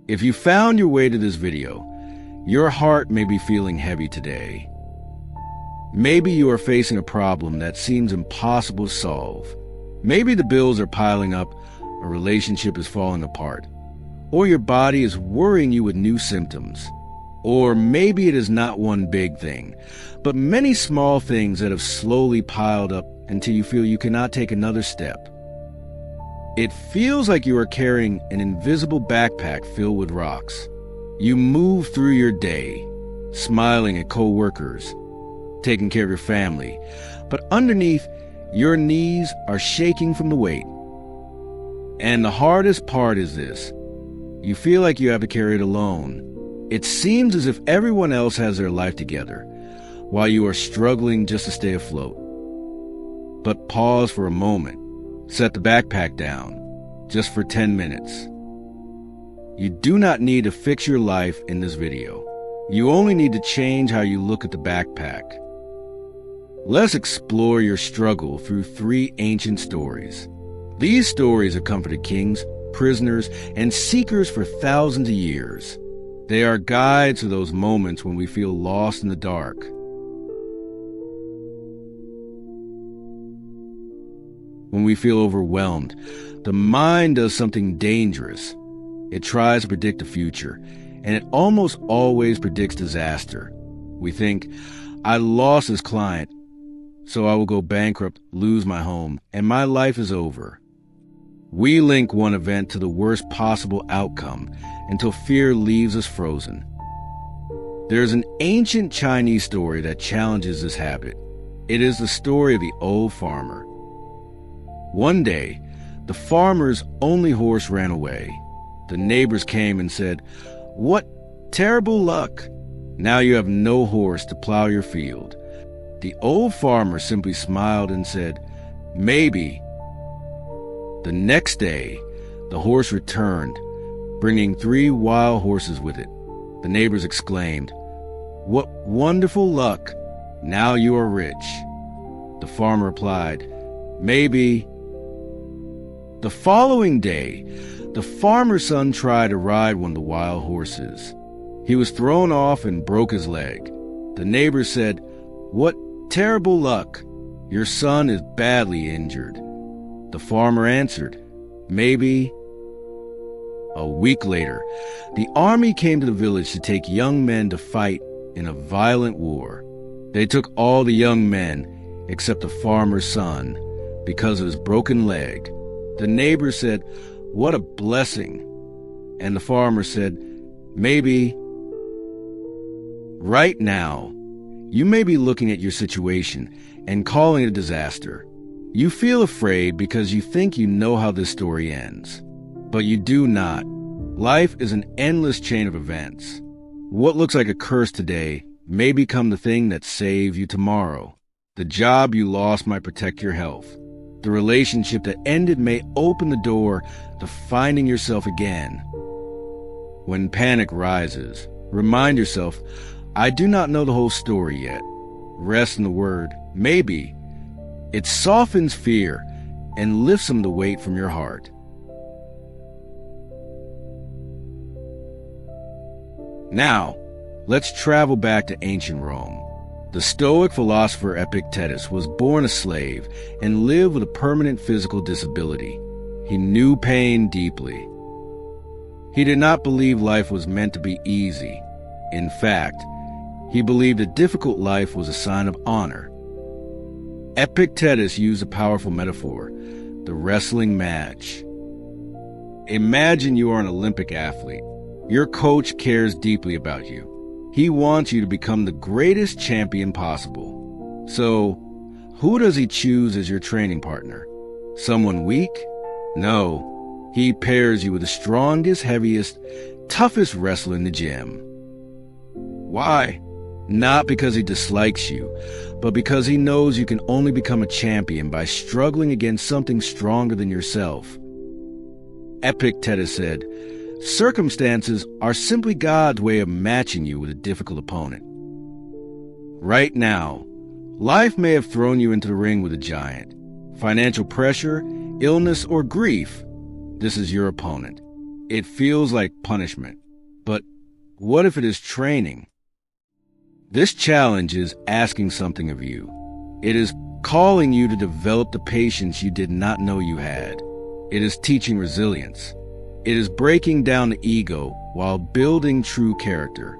If you found your way to this video, your heart may be feeling heavy today. Maybe you are facing a problem that seems impossible to solve. Maybe the bills are piling up, a relationship is falling apart, or your body is worrying you with new symptoms. Or maybe it is not one big thing, but many small things that have slowly piled up until you feel you cannot take another step. It feels like you are carrying an invisible backpack filled with rocks. You move through your day, smiling at co-workers, taking care of your family, but underneath, your knees are shaking from the weight. And the hardest part is this: you feel like you have to carry it alone. It seems as if everyone else has their life together, while you are struggling just to stay afloat. But pause for a moment. Set the backpack down, just for 10 minutes. You do not need to fix your life in this video. You only need to change how you look at the backpack. Let's explore your struggle through 3 ancient stories. These stories have comforted kings, prisoners, and seekers for thousands of years. They are guides to those moments when we feel lost in the dark. When we feel overwhelmed, the mind does something dangerous. It tries to predict the future, and it almost always predicts disaster. We think, I lost this client, so I will go bankrupt, lose my home, and my life is over. We link one event to the worst possible outcome until fear leaves us frozen. There's an ancient Chinese story that challenges this habit. It is the story of the old farmer. One day, the farmer's only horse ran away. The neighbors came and said, "What terrible luck! Now you have no horse to plow your field." The old farmer simply smiled and said, "Maybe." The next day, the horse returned, bringing 3 wild horses with it. The neighbors exclaimed, "What wonderful luck! Now you are rich." The farmer replied, "Maybe." The following day, the farmer's son tried to ride one of the wild horses. He was thrown off and broke his leg. The neighbor said, "What terrible luck! Your son is badly injured." The farmer answered, "Maybe." A week later, the army came to the village to take young men to fight in a violent war. They took all the young men except the farmer's son because of his broken leg. The neighbor said, "What a blessing." And the farmer said, "Maybe." Right now, you may be looking at your situation and calling it a disaster. You feel afraid because you think you know how this story ends. But you do not. Life is an endless chain of events. What looks like a curse today may become the thing that saves you tomorrow. The job you lost might protect your health. The relationship that ended may open the door to finding yourself again. When panic rises, remind yourself, I do not know the whole story yet. Rest in the word, maybe. It softens fear and lifts some of the weight from your heart. Now, let's travel back to ancient Rome. The Stoic philosopher Epictetus was born a slave and lived with a permanent physical disability. He knew pain deeply. He did not believe life was meant to be easy. In fact, he believed a difficult life was a sign of honor. Epictetus used a powerful metaphor, the wrestling match. Imagine you are an Olympic athlete. Your coach cares deeply about you. He wants you to become the greatest champion possible. So, who does he choose as your training partner? Someone weak? No. He pairs you with the strongest, heaviest, toughest wrestler in the gym. Why? Not because he dislikes you, but because he knows you can only become a champion by struggling against something stronger than yourself. Epictetus said, "Circumstances are simply God's way of matching you with a difficult opponent." Right now, life may have thrown you into the ring with a giant. Financial pressure, illness, or grief. This is your opponent. It feels like punishment. But what if it is training? This challenge is asking something of you. It is calling you to develop the patience you did not know you had. It is teaching resilience. It is breaking down the ego while building true character.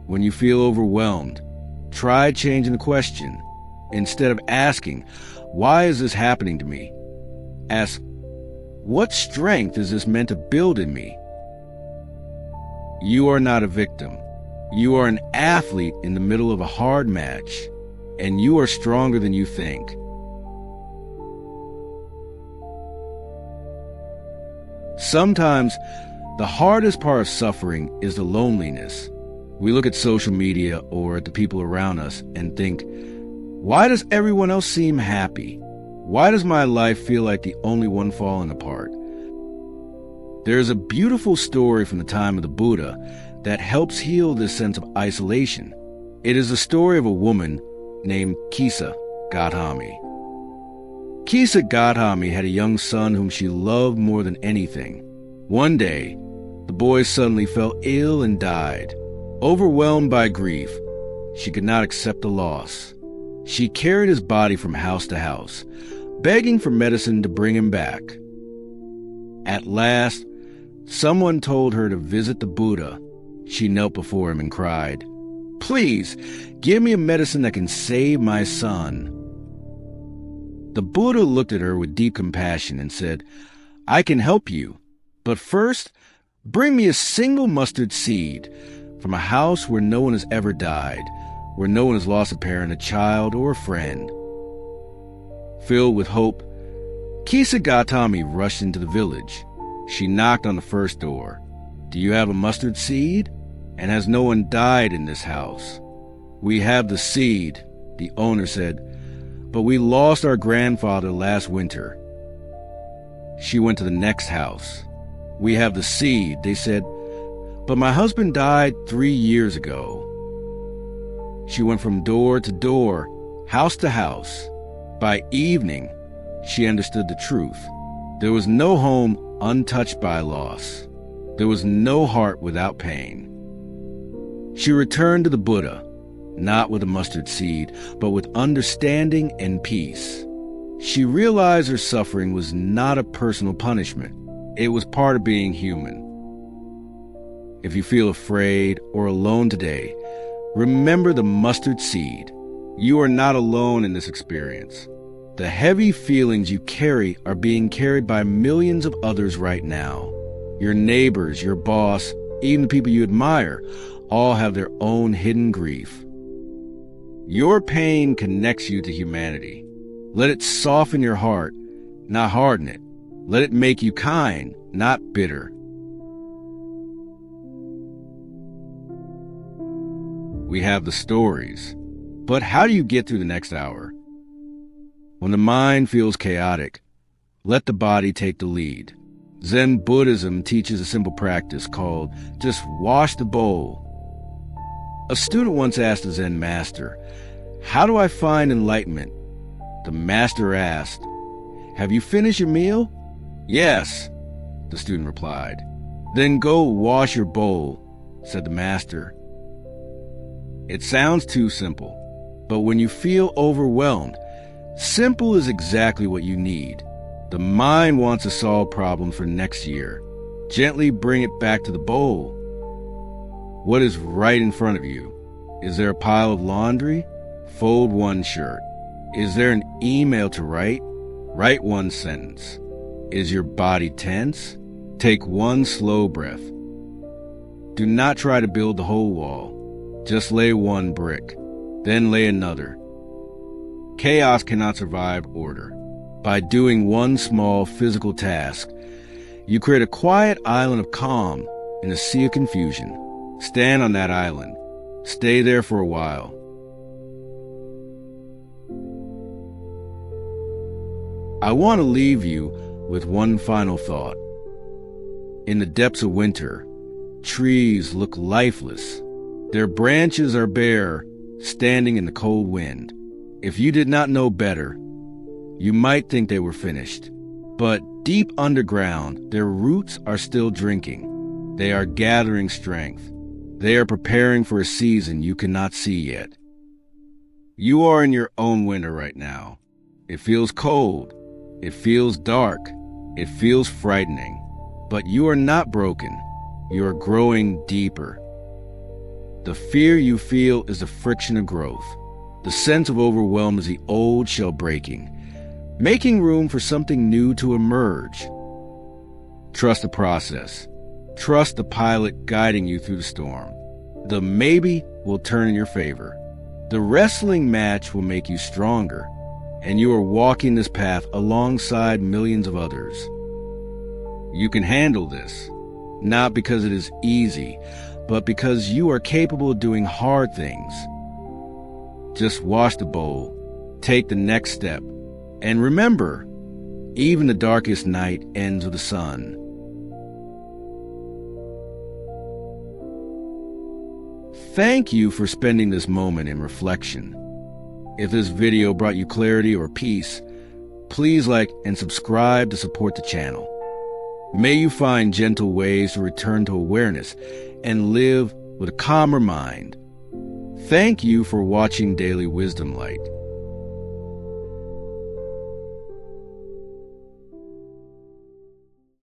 When you feel overwhelmed, try changing the question. Instead of asking, "Why is this happening to me?" ask, "What strength is this meant to build in me?" You are not a victim. You are an athlete in the middle of a hard match, and you are stronger than you think. Sometimes, the hardest part of suffering is the loneliness. We look at social media or at the people around us and think, why does everyone else seem happy? Why does my life feel like the only one falling apart? There is a beautiful story from the time of the Buddha that helps heal this sense of isolation. It is the story of a woman named Kisa Gautami. Kisa Gautami had a young son whom she loved more than anything. One day, the boy suddenly fell ill and died. Overwhelmed by grief, she could not accept the loss. She carried his body from house to house, begging for medicine to bring him back. At last, someone told her to visit the Buddha. She knelt before him and cried, "Please, give me a medicine that can save my son." The Buddha looked at her with deep compassion and said, "I can help you, but first, bring me a single mustard seed from a house where no one has ever died, where no one has lost a parent, a child, or a friend." Filled with hope, Kisa Gautami rushed into the village. She knocked on the first door. "Do you have a mustard seed? And has no one died in this house?" "We have the seed," the owner said, "but we lost our grandfather last winter." She went to the next house. "We have the seed," they said, "but my husband died 3 years ago." She went from door to door, house to house. By evening, she understood the truth. There was no home untouched by loss. There was no heart without pain. She returned to the Buddha, not with a mustard seed, but with understanding and peace. She realized her suffering was not a personal punishment. It was part of being human. If you feel afraid or alone today, remember the mustard seed. You are not alone in this experience. The heavy feelings you carry are being carried by millions of others right now. Your neighbors, your boss, even the people you admire, all have their own hidden grief. Your pain connects you to humanity. Let it soften your heart, not harden it. Let it make you kind, not bitter. We have the stories. But how do you get through the next hour? When the mind feels chaotic, let the body take the lead. Zen Buddhism teaches a simple practice called just wash the bowl. A student once asked a Zen master, "How do I find enlightenment?" The master asked, "Have you finished your meal?" "Yes," the student replied. "Then go wash your bowl," said the master. It sounds too simple, but when you feel overwhelmed, simple is exactly what you need. The mind wants to solve problems for next year. Gently bring it back to the bowl. What is right in front of you? Is there a pile of laundry? Fold one shirt. Is there an email to write? Write one sentence. Is your body tense? Take one slow breath. Do not try to build the whole wall. Just lay one brick, then lay another. Chaos cannot survive order. By doing one small physical task, you create a quiet island of calm in a sea of confusion. Stand on that island. Stay there for a while. I want to leave you with one final thought. In the depths of winter, trees look lifeless. Their branches are bare, standing in the cold wind. If you did not know better, you might think they were finished. But deep underground, their roots are still drinking. They are gathering strength. They are preparing for a season you cannot see yet. You are in your own winter right now. It feels cold. It feels dark. It feels frightening. But you are not broken. You are growing deeper. The fear you feel is the friction of growth. The sense of overwhelm is the old shell breaking, making room for something new to emerge. Trust the process. Trust the pilot guiding you through the storm. The maybe will turn in your favor. The wrestling match will make you stronger, and you are walking this path alongside millions of others. You can handle this, not because it is easy, but because you are capable of doing hard things. Just wash the bowl, take the next step, and remember, even the darkest night ends with the sun. Thank you for spending this moment in reflection. If this video brought you clarity or peace, please like and subscribe to support the channel. May you find gentle ways to return to awareness and live with a calmer mind. Thank you for watching Daily Wisdom Light.